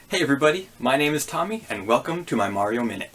Hey everybody, my name is Tommy and welcome to my Mario Minute.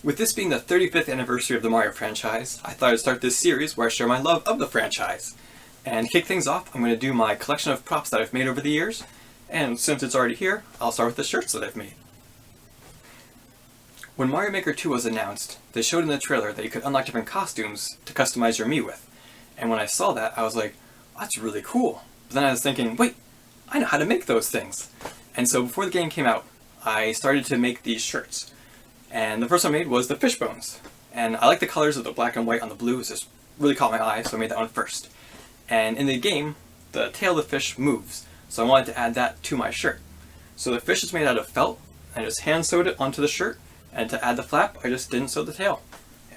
With this being the 35th anniversary of the Mario franchise, I thought I'd start this series where I share my love of the franchise. And to kick things off, I'm going to do my collection of props that I've made over the years, and since it's already here, I'll start with the shirts that I've made. When Mario Maker 2 was announced, they showed in the trailer that you could unlock different costumes to customize your Mii with. And when I saw that, I was like, that's really cool. But then I was thinking, wait, I know how to make those things. And so before the game came out, I started to make these shirts. And the first one I made was the fish bones. And I like the colors of the black and white on the blue, it just really caught my eye, so I made that one first. And in the game, the tail of the fish moves, so I wanted to add that to my shirt. So the fish is made out of felt, I just hand sewed it onto the shirt, and to add the flap, I just didn't sew the tail.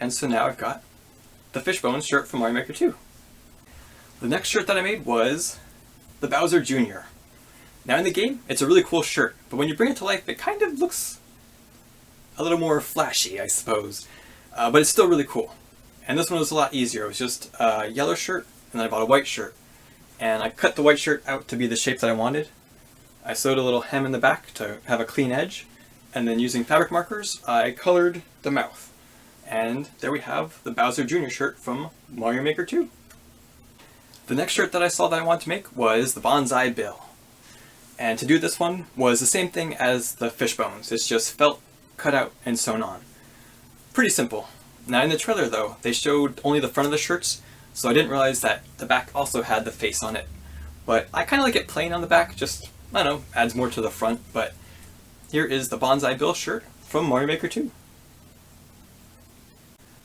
And so now I've got the fish bones shirt from Mario Maker 2. The next shirt that I made was the Bowser Jr. Now in the game, it's a really cool shirt, but when you bring it to life, it kind of looks a little more flashy, I suppose. But it's still really cool. And this one was a lot easier. It was just a yellow shirt, and then I bought a white shirt. And I cut the white shirt out to be the shape that I wanted. I sewed a little hem in the back to have a clean edge, and then using fabric markers, I colored the mouth. And there we have the Bowser Jr. shirt from Mario Maker 2. The next shirt that I saw that I wanted to make was the Bonsai Bill. And to do this one was the same thing as the fish bones. It's just felt, cut out, and sewn on. Pretty simple. Now in the trailer though, they showed only the front of the shirts, so I didn't realize that the back also had the face on it. But I kind of like it plain on the back, just, I don't know, adds more to the front, but here is the Bonsai Bill shirt from Mario Maker 2.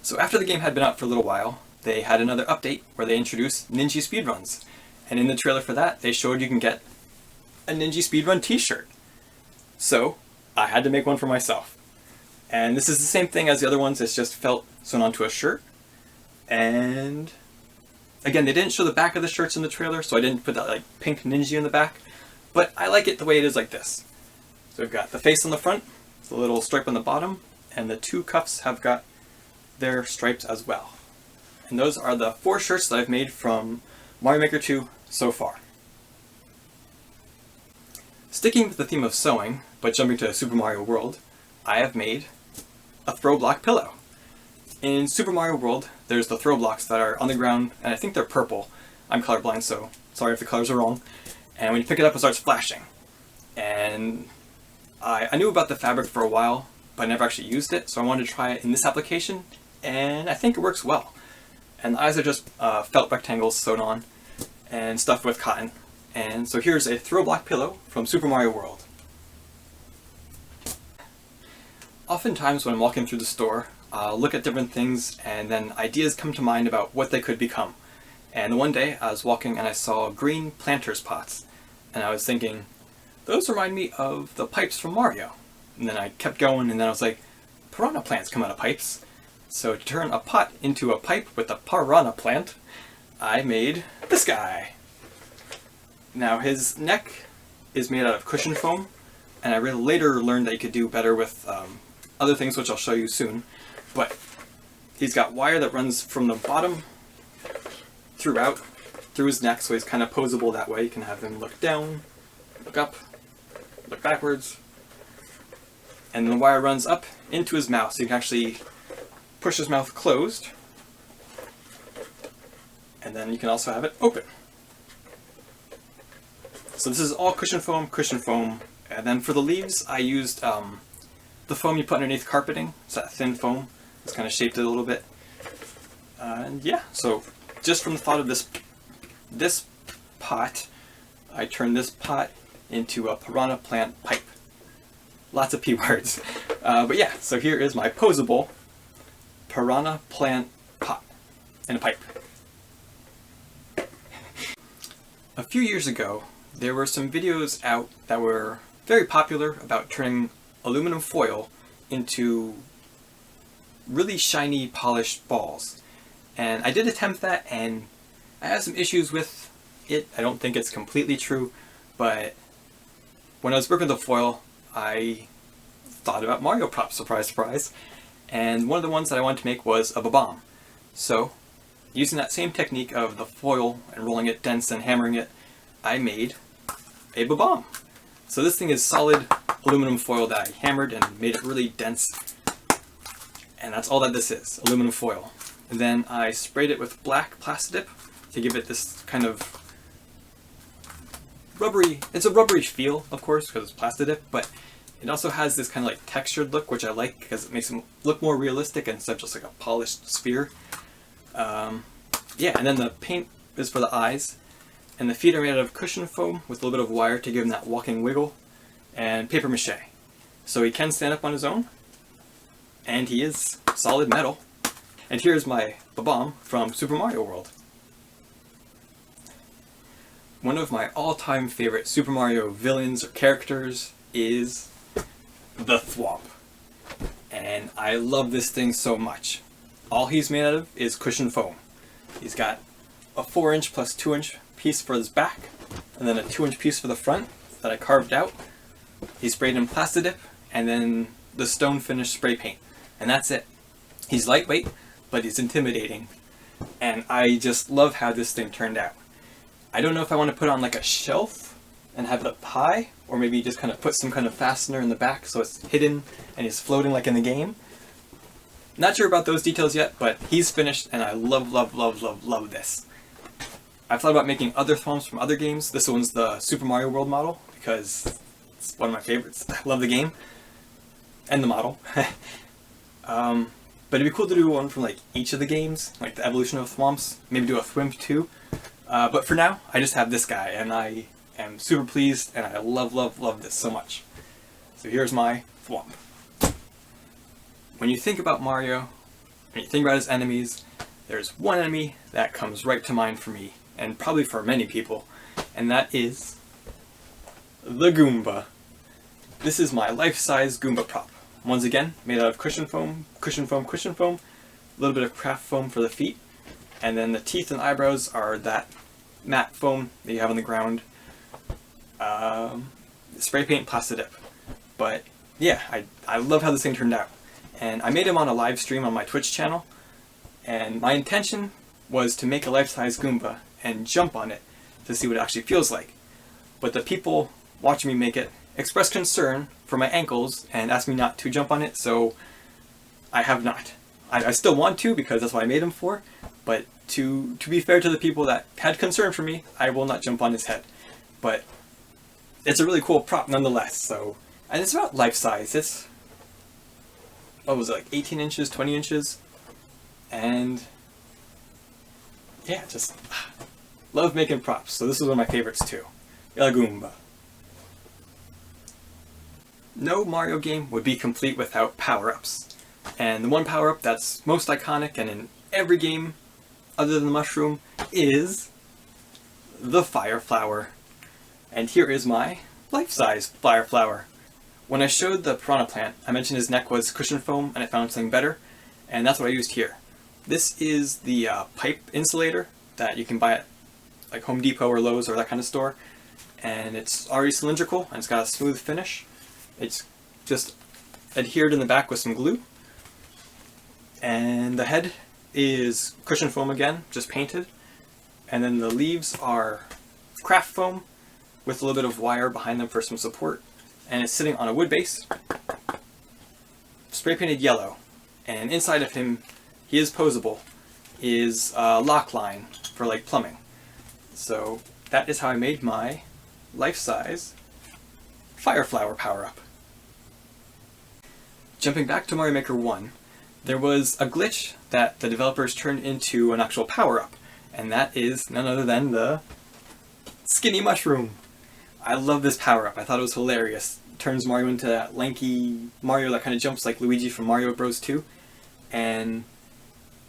So after the game had been out for a little while, they had another update where they introduced Ninja speedruns. And in the trailer for that, they showed you can get a Ninja speedrun t-shirt. So I had to make one for myself. And this is the same thing as the other ones, it's just felt sewn onto a shirt. And again, they didn't show the back of the shirts in the trailer, so I didn't put that like pink ninja in the back. But I like it the way it is like this. So we've got the face on the front, the little stripe on the bottom, and the two cuffs have got their stripes as well. And those are the 4 shirts that I've made from Mario Maker 2 so far. Sticking with the theme of sewing, but jumping to Super Mario World, I have made a throw block pillow. In Super Mario World, there's the throw blocks that are on the ground, and I think they're purple. I'm colorblind, so sorry if the colors are wrong. And when you pick it up, it starts flashing. And I knew about the fabric for a while, but I never actually used it, so I wanted to try it in this application, and I think it works well. And the eyes are just felt rectangles sewn on and stuffed with cotton. And so here's a throw block pillow from Super Mario World. Oftentimes when I'm walking through the store, I'll look at different things and then ideas come to mind about what they could become. And one day I was walking and I saw green planters pots. And I was thinking, those remind me of the pipes from Mario. And then I kept going and then I was like, piranha plants come out of pipes. So to turn a pot into a pipe with a piranha plant, I made this guy. Now his neck is made out of cushion foam, and I later learned that you could do better with other things which I'll show you soon. But he's got wire that runs from the bottom through his neck, so he's kind of posable that way. You can have him look down, look up, look backwards, and then the wire runs up into his mouth, so you can actually push his mouth closed, and then you can also have it open. So this is all cushion foam, and then for the leaves I used the foam you put underneath carpeting. It's that thin foam. It's kind of shaped it a little bit. And yeah, so just from the thought of this pot, I turned this pot into a piranha plant pipe. Lots of P words. But yeah, so here is my posable piranha plant pot in a pipe. A few years ago, there were some videos out that were very popular about turning aluminum foil into really shiny polished balls. And I did attempt that and I have some issues with it. I don't think it's completely true, but when I was working with the foil, I thought about Mario props, surprise, surprise. And one of the ones that I wanted to make was of a bomb. So, using that same technique of the foil and rolling it dense and hammering it, I made a bomb. So this thing is solid aluminum foil that I hammered and made it really dense. And that's all that this is, aluminum foil. And then I sprayed it with black Plastidip to give it this kind of rubbery, it's a rubbery feel, of course, because it's Plastidip, but it also has this kind of like textured look, which I like because it makes it look more realistic instead of just like a polished sphere. Yeah, and then the paint is for the eyes, and the feet are made out of cushion foam with a little bit of wire to give him that walking wiggle, and paper mache. So he can stand up on his own, and he is solid metal. And here's my bomb from Super Mario World. One of my all-time favorite Super Mario villains or characters is the Thwomp. And I love this thing so much. All he's made out of is cushion foam. He's got a 4-inch plus 2-inch piece for his back, and then a 2-inch piece for the front that I carved out. He sprayed in Plastidip, and then the stone finish spray paint. And that's it. He's lightweight, but he's intimidating. And I just love how this thing turned out. I don't know if I want to put it on like a shelf and have it up high, or maybe just kind of put some kind of fastener in the back so it's hidden and he's floating like in the game. Not sure about those details yet, but he's finished and I love, love, love, love, love this. I've thought about making other Thwomps from other games. This one's the Super Mario World model because it's one of my favorites. I love the game and the model. But it'd be cool to do one from like each of the games, like the evolution of Thwomps. Maybe do a Thwimp too. But for now, I just have this guy, and I am super pleased, and I love, love, love this so much. So here's my Thwomp. When you think about Mario, when you think about his enemies, there's one enemy that comes right to mind for me, and probably for many people, and that is the Goomba. This is my life-size Goomba prop. Once again, made out of cushion foam, cushion foam, cushion foam, a little bit of craft foam for the feet, and then the teeth and eyebrows are that matte foam that you have on the ground. Spray paint Plastidip. But yeah, I love how this thing turned out. And I made him on a live stream on my Twitch channel, and my intention was to make a life-size Goomba and jump on it to see what it actually feels like. But the people watching me make it expressed concern for my ankles and asked me not to jump on it, so I have not. I still want to because that's what I made him for, but to be fair to the people that had concern for me, I will not jump on his head. But it's a really cool prop nonetheless, so, and it's about life size. It's, what was it, like 18 inches, 20 inches, and yeah, just love making props, so this is one of my favorites too. La Goomba. No Mario game would be complete without power-ups. And the one power-up that's most iconic and in every game other than the mushroom is the Fire Flower. And here is my life-size Fire Flower. When I showed the piranha plant, I mentioned his neck was cushion foam and I found something better, and that's what I used here. This is the pipe insulator that you can buy at like Home Depot or Lowe's or that kind of store. And it's already cylindrical and it's got a smooth finish. It's just adhered in the back with some glue. And the head is cushion foam again, just painted. And then the leaves are craft foam with a little bit of wire behind them for some support. And it's sitting on a wood base, spray painted yellow. And inside of him, he is posable, is a lock line for like plumbing. So that is how I made my life-size Fire Flower power-up. Jumping back to Mario Maker 1, there was a glitch that the developers turned into an actual power-up, and that is none other than the Skinny Mushroom. I love this power-up. I thought it was hilarious. It turns Mario into that lanky Mario that kind of jumps like Luigi from Mario Bros. 2, and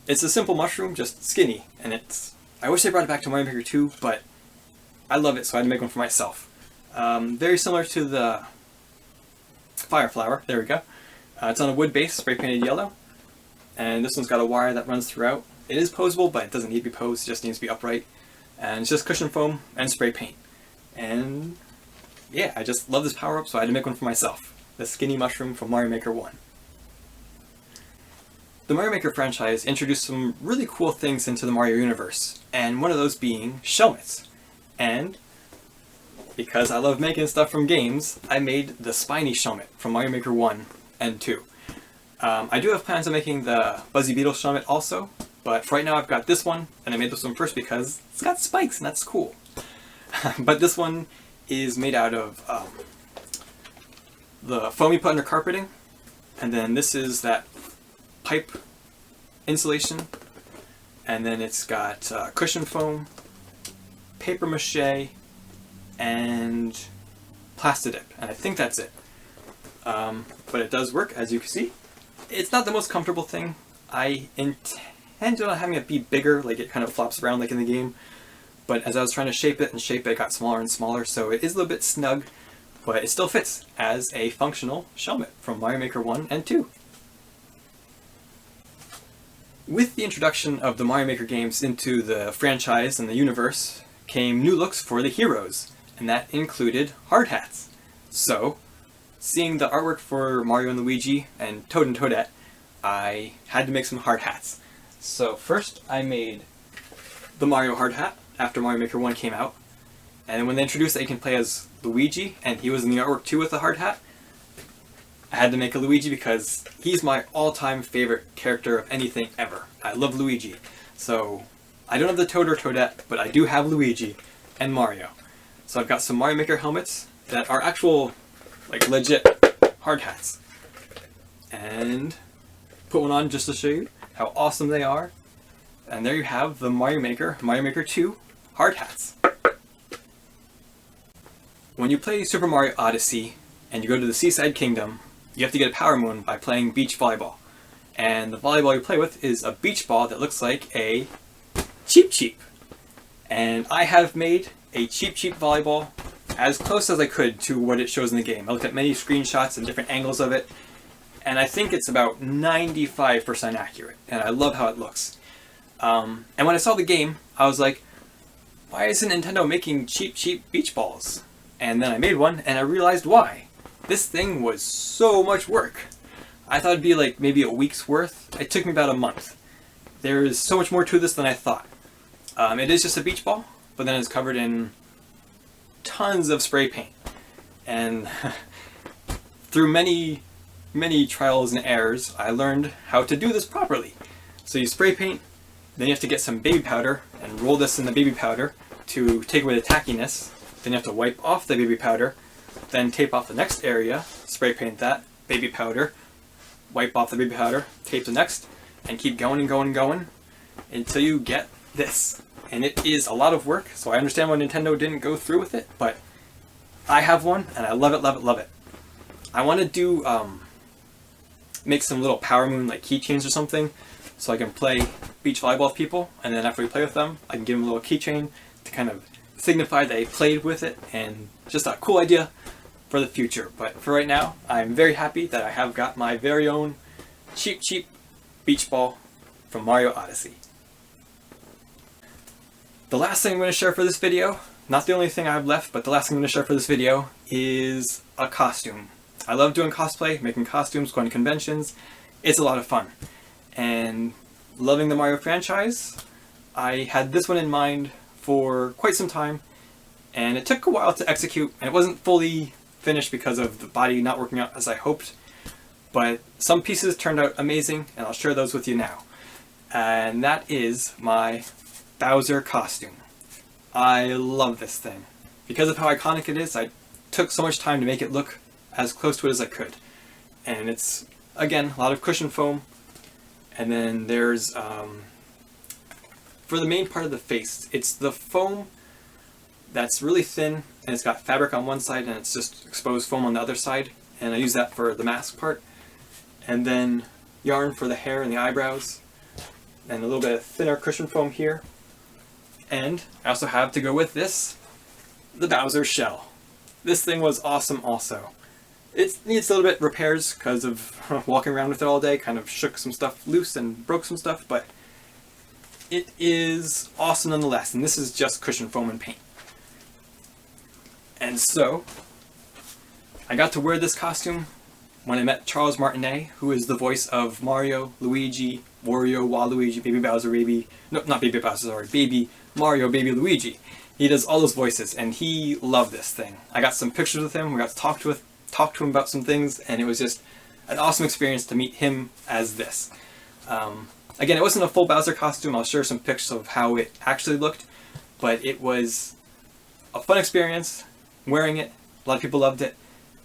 it's a simple mushroom, just skinny, and it's... I wish they brought it back to Mario Maker 2, but I love it, so I had to make one for myself. Very similar to the Fire Flower, there we go. It's on a wood base, spray painted yellow, and this one's got a wire that runs throughout. It is posable, but it doesn't need to be posed, it just needs to be upright. And it's just cushion foam and spray paint. And yeah, I just love this power-up, so I had to make one for myself. The Skinny Mushroom from Mario Maker 1. The Mario Maker franchise introduced some really cool things into the Mario universe, and one of those being Shelmets. And because I love making stuff from games, I made the spiny Shelmet from Mario Maker 1 and 2. I do have plans on making the Buzzy Beetle Shelmet also, but for right now I've got this one, and I made this one first because it's got spikes and that's cool. But this one is made out of the foam you put under carpeting, and then this is that pipe insulation, and then it's got cushion foam, paper mache, and Plastidip, and I think that's it. But it does work, as you can see. It's not the most comfortable thing. I intended on having it be bigger, like it kind of flops around like in the game, but as I was trying to shape it, it got smaller and smaller, so it is a little bit snug, but it still fits as a functional Shelmet from Mario Maker 1 and 2. With the introduction of the Mario Maker games into the franchise and the universe came new looks for the heroes, and that included hard hats. So, seeing the artwork for Mario and Luigi and Toad and Toadette, I had to make some hard hats. So first I made the Mario hard hat after Mario Maker 1 came out, and when they introduced that you can play as Luigi, and he was in the artwork too with the hard hat, I had to make a Luigi because he's my all-time favorite character of anything ever. I love Luigi. So I don't have the Toad or Toadette, but I do have Luigi and Mario. So I've got some Mario Maker helmets that are actual, like legit hard hats. And put one on just to show you how awesome they are. And there you have the Mario Maker 2 hard hats. When you play Super Mario Odyssey and you go to the Seaside Kingdom, you have to get a Power Moon by playing beach volleyball. And the volleyball you play with is a beach ball that looks like a Cheep Cheep. And I have made a Cheep Cheep volleyball as close as I could to what it shows in the game. I looked at many screenshots and different angles of it, and I think it's about 95% accurate, and I love how it looks. And when I saw the game, I was like, why isn't Nintendo making Cheep Cheep beach balls? And then I made one, and I realized why. This thing was so much work. I thought it'd be like maybe a week's worth. It took me about a month. There is so much more to this than I thought. It is just a beach ball, but then it's covered in tons of spray paint. And through many trials and errors, I learned how to do this properly. So you spray paint, then you have to get some baby powder and roll this in the baby powder to take away the tackiness. Then you have to wipe off the baby powder, then tape off the next area, spray paint that, baby powder, wipe off the baby powder, tape the next, and keep going and going and going until you get this. And it is a lot of work, so I understand why Nintendo didn't go through with it, but I have one, and I love it, love it, love it. I want to do, make some little Power Moon like keychains or something, so I can play beach volleyball with people, and then after we play with them, I can give them a little keychain to kind of signify they played with it, and just a cool idea for the future. But for right now, I'm very happy that I have got my very own Cheep Cheep beach ball from Mario Odyssey. The last thing I'm going to share for this video, not the only thing I have left, but the last thing I'm going to share for this video is a costume. I love doing cosplay, making costumes, going to conventions. It's a lot of fun. And loving the Mario franchise, I had this one in mind for quite some time, and it took a while to execute, and it wasn't fully finished because of the body not working out as I hoped, but some pieces turned out amazing, and I'll share those with you now. And that is my Bowser costume. I love this thing. Because of how iconic it is, I took so much time to make it look as close to it as I could. And it's, again, a lot of cushion foam, and then there's, for the main part of the face, it's the foam that's really thin, and it's got fabric on one side and it's just exposed foam on the other side, and I use that for the mask part. And then yarn for the hair and the eyebrows, and a little bit of thinner cushion foam here. And I also have to go with this, the Bowser shell. This thing was awesome also. It needs a little bit repairs because of walking around with it all day, kind of shook some stuff loose and broke some stuff, but it is awesome nonetheless, and this is just cushion foam and paint. And so, I got to wear this costume when I met Charles Martinet, who is the voice of Mario, Luigi, Wario, Waluigi, Baby Bowser, Baby... No, not Baby Bowser, sorry, Baby Mario, Baby Luigi. He does all those voices, and he loved this thing. I got some pictures with him. We got to talk to him about some things, and it was just an awesome experience to meet him as this. Again, it wasn't a full Bowser costume. I'll share some pictures of how it actually looked, but it was a fun experience wearing it. A lot of people loved it,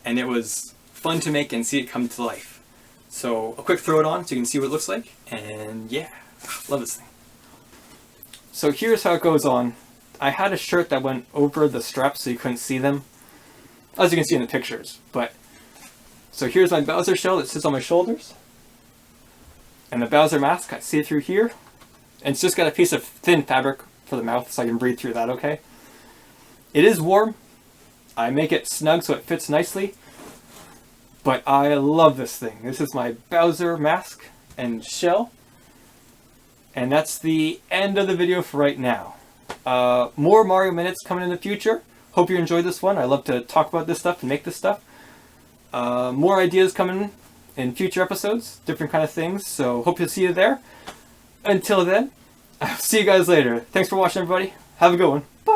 and it was fun to make and see it come to life. So a quick throw it on so you can see what it looks like, and yeah, love this thing. So here's how it goes on. I had a shirt that went over the straps so you couldn't see them, as you can see in the pictures. But so here's my Bowser shell that sits on my shoulders, and the Bowser mask I see it through here, and it's just got a piece of thin fabric for the mouth so I can breathe through that okay. It is warm. I make it snug so it fits nicely, but I love this thing. This is my Bowser mask and shell, and that's the end of the video for right now. More Mario Minutes coming in the future. Hope you enjoyed this one. I love to talk about this stuff and make this stuff. More ideas coming in future episodes, different kind of things, so hope to see you there. Until then, I'll see you guys later. Thanks for watching, everybody. Have a good one. Bye!